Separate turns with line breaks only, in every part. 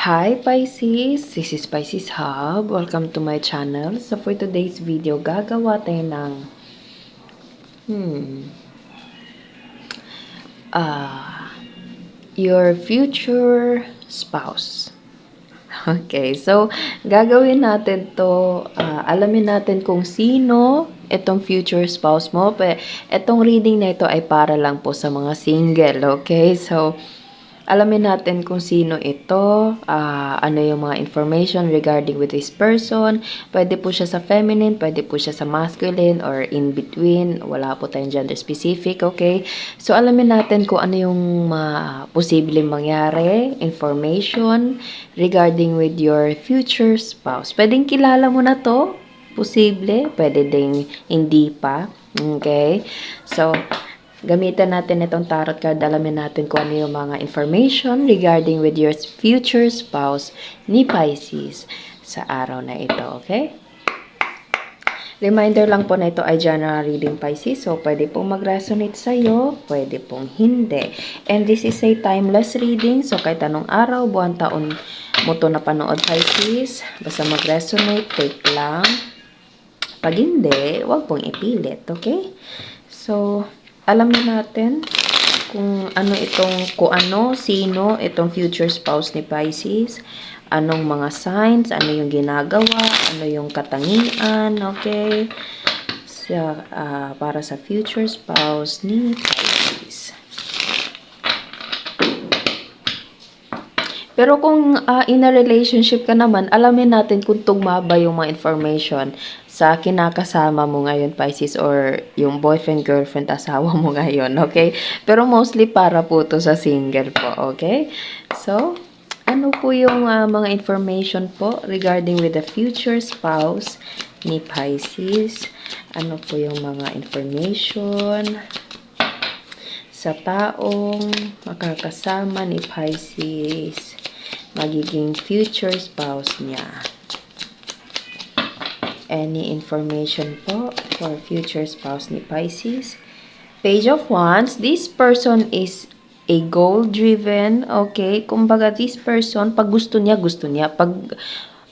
Hi Pisces, this is Pisces Hub. Welcome to my channel. So for today's video, gagawa tayo ng your future spouse. Okay, so gagawin natin to, alamin natin kung sino itong future spouse mo. Itong reading na ito ay para lang po sa mga single, okay? So, alamin natin kung sino ito, ano yung mga information regarding with this person. Pwede po siya sa feminine, pwede po siya sa masculine, or in between. Wala po tayong gender specific, okay? So, alamin natin kung ano yung posibleng mangyari, information regarding with your future spouse. Pwedeng kilala mo na to, posible, pwede ding hindi pa, okay? So, gamitan natin itong tarot card, alamin natin kung ano yung mga information regarding with your future spouse ni Pisces sa araw na ito, okay? Reminder lang po na ito ay general reading, Pisces, so pwede pong mag-resonate sa'yo, pwede pong hindi. And this is a timeless reading, so kahit anong araw, buwan, taon mo to napanood, Pisces, basta mag-resonate, take lang. Pag hindi, huwag pong ipilit, okay? So, alam na natin kung ano, sino itong future spouse ni Pisces, anong mga signs, ano yung ginagawa, ano yung katangian, okay? So, para sa future spouse ni Pisces. Pero kung in a relationship ka naman, alamin natin kung tugma ba yung mga information sa kinakasama mo ngayon, Pisces, or yung boyfriend, girlfriend, asawa mo ngayon, okay? Pero mostly para po to sa single po, okay? So, ano po yung mga information po regarding with the future spouse ni Pisces? Ano po yung mga information sa taong makakasama ni Pisces, magiging future spouse niya? Any information po for future spouse ni Pisces? Page of Wands, this person is a goal-driven, okay? Kumbaga, this person, pag gusto niya, gusto niya. Pag,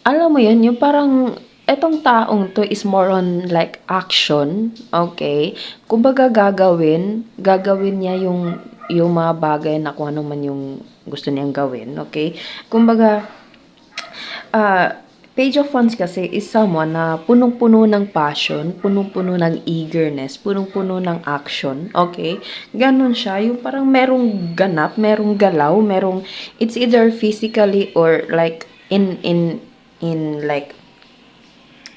alam mo yun, yung parang, etong taong to is more on like action, okay? Kumbaga, gagawin niya yung mga bagay na kung ano man yung gusto niyang gawin, okay? Kumbaga, Page of Wands kasi is someone na punong-puno ng passion, punong-puno ng eagerness, punong-puno ng action, okay? Ganon siya, yung parang merong ganap, merong galaw, it's either physically or like in like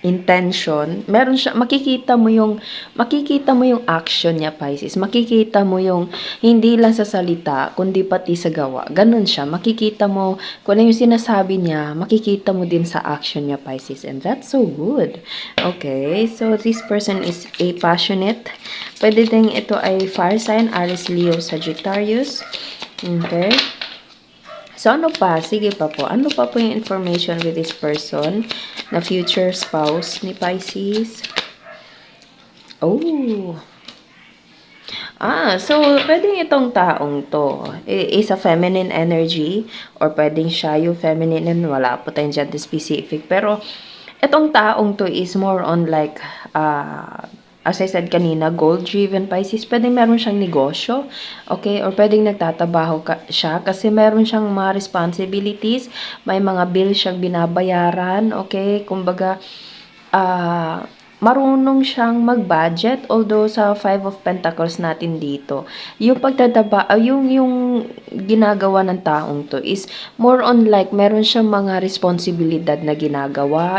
intention, meron siya, makikita mo yung action niya, Pisces. Makikita mo yung hindi lang sa salita, kundi pati sa gawa. Ganun siya. Makikita mo kung ano yung sinasabi niya, makikita mo din sa action niya, Pisces. And that's so good. Okay, so this person is a passionate. Pwede din ito ay fire sign, Aries, Leo, Sagittarius. Okay. So, ano pa? Sige pa po. Ano pa po yung information with this person na future spouse ni Pisces? Oh. So, pwedeng itong taong to is a feminine energy, or pwedeng siya yung feminine and wala po tayong gender specific. Pero, itong taong to is more on like, as I said kanina, goal-driven Pisces. Pwedeng meron siyang negosyo, okay? Or pwedeng nagtatrabaho siya kasi meron siyang mga responsibilities, may mga bills siyang binabayaran, okay? Kumbaga, marunong siyang mag-budget, although sa Five of Pentacles natin dito, yung yung ginagawa ng taong to is more on like meron siyang mga responsibilidad na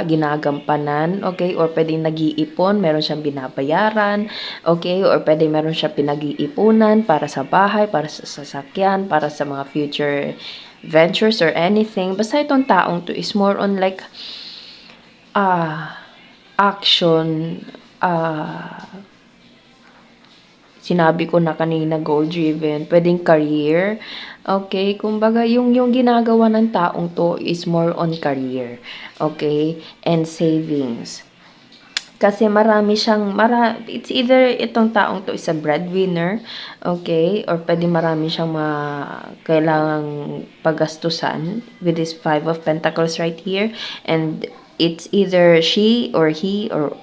ginagampanan, okay? Or pwedeng nag-iipon, meron siyang binabayaran, okay? Or pwedeng meron siyang pinag-iipunan para sa bahay, para sa sasakyan, para sa mga future ventures or anything. Basta itong taong to is more on like action, sinabi ko na kanina, goal-driven, pwedeng career, okay? Kumbaga, yung ginagawa ng taong to is more on career, okay? And savings. Kasi marami siyang, it's either itong taong to is a breadwinner, okay, or pwede marami siyang kailangang pagastusan with this Five of Pentacles right here, and it's either she or he, or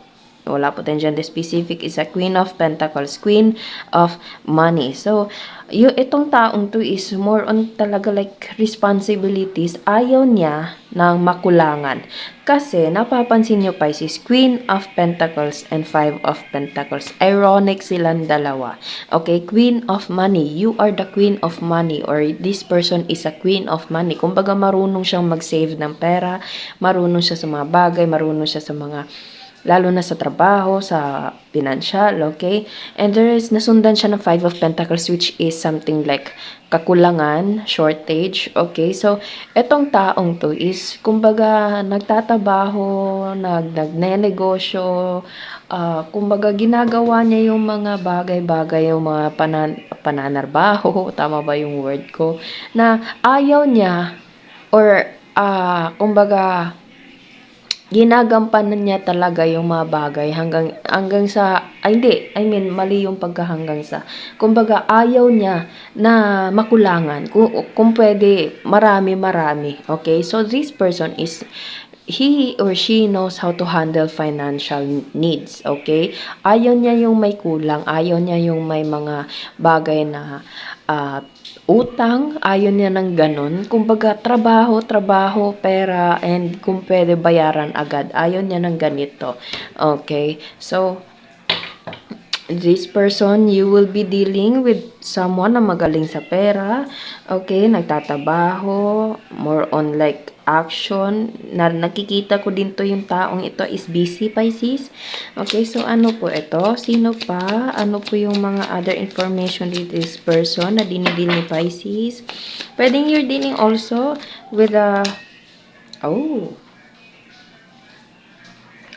wala po tayo dyan, the specific is a Queen of Pentacles, Queen of Money. So, itong taong to is more on talaga like responsibilities. Ayaw niya ng makulangan. Kasi, napapansin nyo Pisces, Queen of Pentacles and Five of Pentacles. Ironic silang dalawa. Okay, Queen of Money. You are the Queen of Money, or this person is a Queen of Money. Kumbaga, marunong siyang mag-save ng pera, marunong siya sa mga bagay, marunong siya sa mga lalo na sa trabaho, sa financial, okay? And there is, nasundan siya ng Five of Pentacles, which is something like kakulangan, shortage, okay? So, etong taong to is, kumbaga, nagtatabaho, nagnenegosyo, kumbaga, ginagawa niya yung mga bagay-bagay, yung mga pananarbaho, tama ba yung word ko? Na ayaw niya, or, kumbaga, ginagampanan niya talaga yung mga bagay hanggang sa, hindi, I mean, mali yung pagkahanggang sa. Kumbaga, ayaw niya na makulangan. Kung pwede, marami. Okay? So, this person is, he or she knows how to handle financial needs, okay? Ayaw niya yung may kulang, ayaw niya yung may mga bagay na utang, ayaw niya ng ganun. Kumbaga, trabaho, pera, and kung pwede bayaran agad, ayaw niya ng ganito. Okay? So, this person, you will be dealing with someone na magaling sa pera, okay, nagtatabaho, more on like action, na nakikita ko din to yung taong ito is busy, Pisces. Okay, so ano po ito? Sino pa? Ano po yung mga other information with this person na dinidil ni Pisces? Pwedeng you're dealing also with a, oh,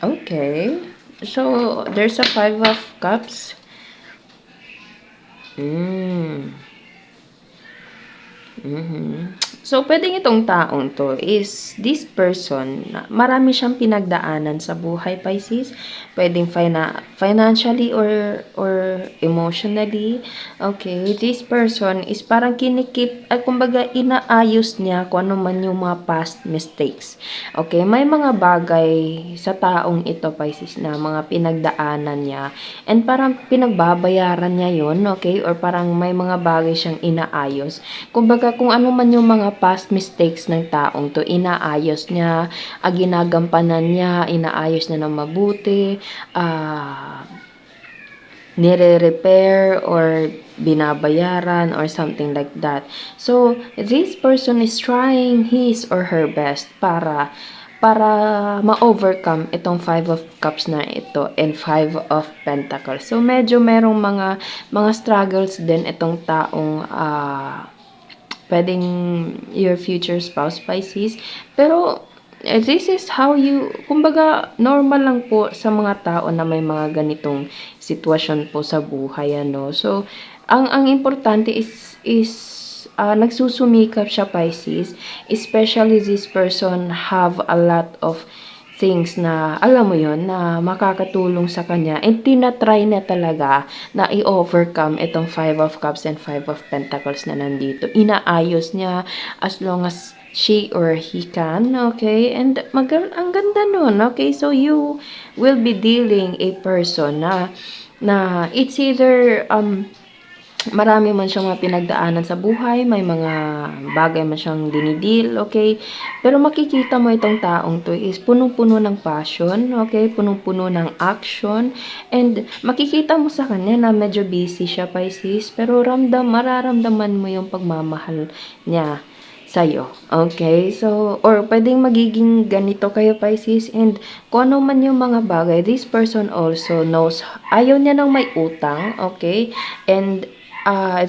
okay. So, there's a Five of Cups. So, pwedeng itong taong to is this person, marami siyang pinagdaanan sa buhay, Pisces. Pwedeng financially or emotionally. Okay, this person is parang kinikip, at kumbaga inaayos niya kung ano man yung mga past mistakes. Okay, may mga bagay sa taong ito, Pisces, na mga pinagdaanan niya, and parang pinagbabayaran niya yon, okay, or parang may mga bagay siyang inaayos. Kumbaga, kung ano man yung mga past mistakes ng taong to, inaayos niya, ginagampanan niya, inaayos niya ng mabuti, nire-repair or binabayaran or something like that. So, this person is trying his or her best para ma-overcome itong Five of Cups na ito and Five of Pentacles. So, medyo merong mga struggles din itong taong pwedeng your future spouse, Pisces. Pero, this is how you, kumbaga, normal lang po sa mga tao na may mga ganitong sitwasyon po sa buhay, ano. So, ang importante is nagsusumikap siya, Pisces. Especially this person have a lot of things na, alam mo yon, na makakatulong sa kanya, and tinatry na talaga na i-overcome itong Five of Cups and Five of Pentacles na nandito. Inaayos niya as long as she or he can, okay? And ang ganda nun, okay? So, you will be dealing a person na it's either, marami man siyang mga pinagdaanan sa buhay, may mga bagay man siyang dinidil, okay? Pero makikita mo itong taong to is punong-puno ng passion, okay? Punong-puno ng action, and makikita mo sa kanya na medyo busy siya, Pisces, pero mararamdaman mo yung pagmamahal niya sa'yo. Okay? So, or pwedeng magiging ganito kayo, Pisces, and kung ano man yung mga bagay, this person also knows, ayaw niya nang may utang, okay? And,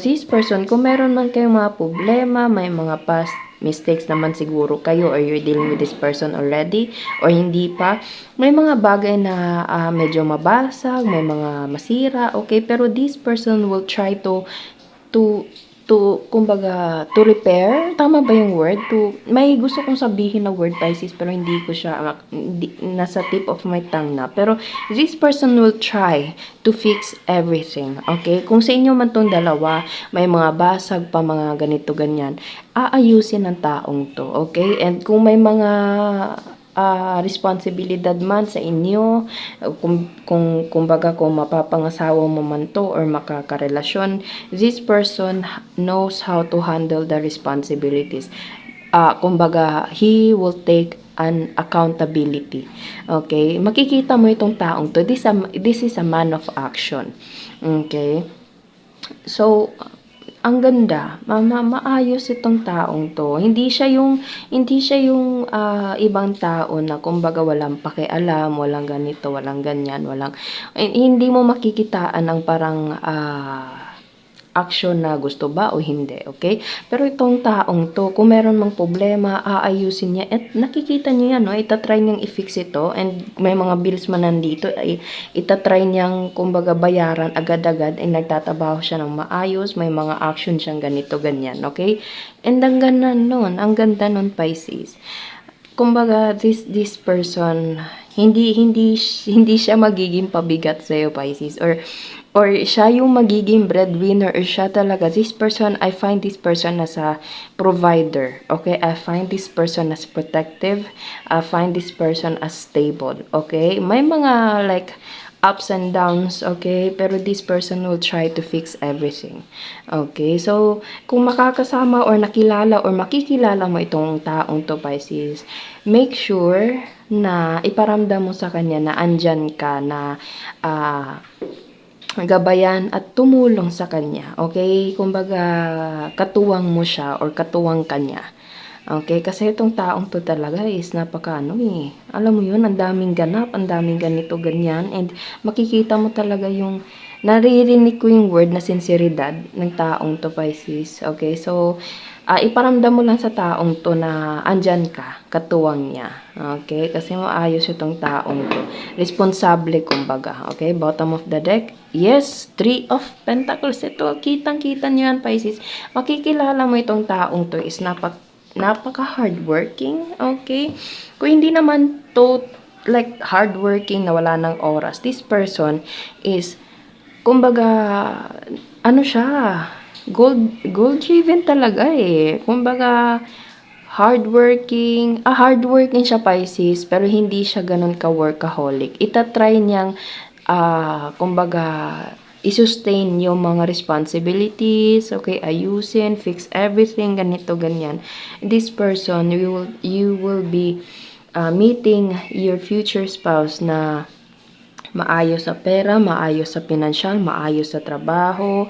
this person, kung meron man kayong mga problema, may mga past mistakes naman siguro kayo, or you're dealing with this person already, or hindi pa, may mga bagay na medyo mabasag, may mga masira, okay? Pero this person will try to kumbaga, to repair. Tama ba yung word? May gusto kong sabihin na word, Pisces, pero hindi ko siya, nasa tip of my tongue na. Pero, this person will try to fix everything. Okay? Kung sa inyo man tong dalawa, may mga basag pa, mga ganito, ganyan, aayusin ng taong to. Okay? And kung may mga responsibilidad man sa inyo, kumbaga kung mapapangasawa mo man to or makakarelasyon, this person knows how to handle the responsibilities. Kumbaga, he will take an accountability. Okay? Makikita mo itong taong to. This is a man of action. Okay? So, ang ganda, maayos itong taong to. Hindi siya yung ibang tao na kumbaga walang pakialam, walang ganito, walang ganyan, hindi mo makikitaan ang parang action na gusto ba o hindi, okay? Pero itong taong to, kung meron mang problema, aayusin niya. At nakikita niyo yan, no? Itatry niyang i-fix ito. And may mga bills man nandito, ay itatry niyang, kumbaga, bayaran agad-agad. Ay nagtatabaho siya ng maayos. May mga action siyang ganito, ganyan, okay? And ang ganda nun, Pisces. Kumbaga, this person, hindi siya magiging pabigat sa'yo, Pisces, or siya yung magiging breadwinner, or siya talaga, I find this person as a provider, okay? I find this person as protective, I find this person as stable, okay? May mga like ups and downs, okay? Pero this person will try to fix everything, okay? So, kung makakasama or nakilala or makikilala mo itong taong to, Pisces, make sure na iparamdam mo sa kanya na andyan ka, na gabayan at tumulong sa kanya, okay? Kumbaga, katuwang mo siya or katuwang kanya. Okay, kasi itong taong to talaga is alam mo yun, ang daming ganap, ang daming ganito, ganyan, and makikita mo talaga yung, naririnig ko yung word na sinseridad ng taong to, Pisces, okay? So, iparamdam mo lang sa taong to na andyan ka, katuwang niya, okay? Kasi maayos itong taong to, responsable kumbaga, okay? Bottom of the deck, yes, 3 of Pentacles, ito, kitang-kita niyo yan, Pisces, makikilala mo itong taong to is napaka-hardworking, okay? Kung hindi naman to like hardworking na wala ng oras, this person is, kumbaga, siya, goal driven talaga eh. Kumbaga, hardworking siya, Pisces, pero hindi siya ganun ka-workaholic. Itatry niyang, kumbaga, i-sustain yung mga responsibilities, okay, ayusin, fix everything, ganito, ganyan. This person, you will be meeting your future spouse na maayos sa pera, maayos sa pinansyal, maayos sa trabaho,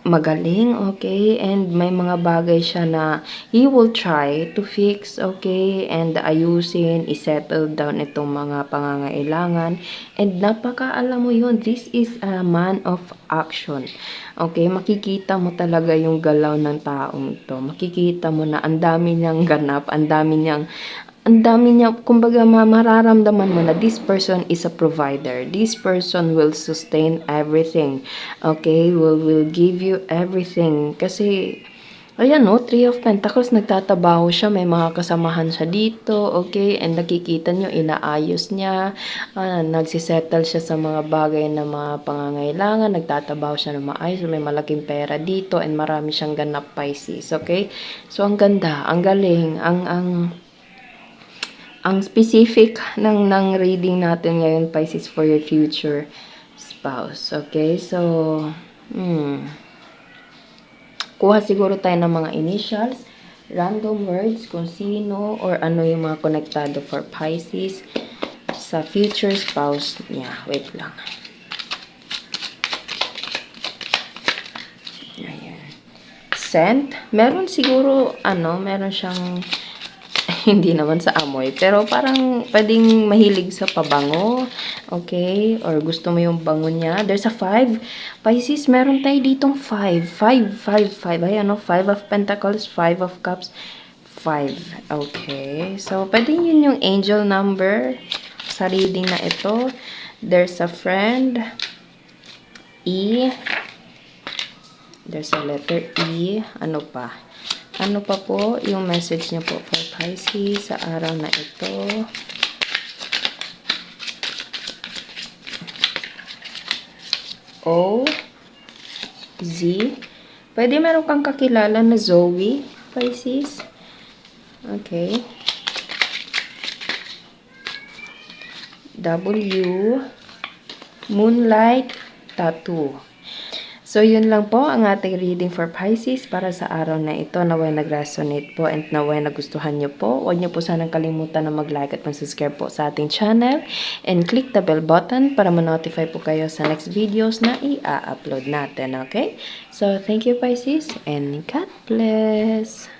magaling, okay? And may mga bagay siya na he will try to fix, okay? And ayusin, isettle down itong mga pangangailangan. And alam mo yun, this is a man of action. Okay? Makikita mo talaga yung galaw ng taong to. Makikita mo na ang dami niyang ganap, ang dami niya, kumbaga mararamdaman mo na this person is a provider. This person will sustain everything. Okay? Will give you everything. Kasi, ayan no, 3 of Pentacles, nagtatabaho siya, may mga kasamahan siya dito, okay? And nakikita nyo, inaayos niya, nagsisettle siya sa mga bagay na mga pangangailangan, nagtatabaho siya ng maayos, may malaking pera dito, and marami siyang ganap, Pisces, okay? So, ang ganda, ang galing, ang specific ng reading natin ngayon, Pisces, for your future spouse. Okay? So, kuha siguro tayo ng mga initials, random words, kung sino or ano yung mga konektado for Pisces sa future spouse niya. Wait lang. Ayan. Scent. Meron siguro, meron siyang hindi naman sa amoy, pero parang pwedeng mahilig sa pabango, okay? Or gusto mo yung bango niya. There's a 5. Pisces, meron tayo ditong 5. 5. Ayan, 5 of Pentacles, 5 of Cups, 5. Okay. So, pwedeng yun yung angel number sa reading na ito. There's a friend, E, There's a letter E. Ano pa? Ano pa po yung message niyo po for Pisces sa araw na ito? O, Z. Pwede meron kang kakilala na Zoe, Pisces. Okay. W, Moonlight, Tattoo. So, yun lang po ang ating reading for Pisces para sa araw na ito. Naway nag-resonate po and naway nagustuhan nyo po. Huwag nyo po sanang kalimutan na mag-like at mag-subscribe po sa ating channel. And click the bell button para ma-notify po kayo sa next videos na i-upload natin. Okay? So, thank you Pisces and God bless!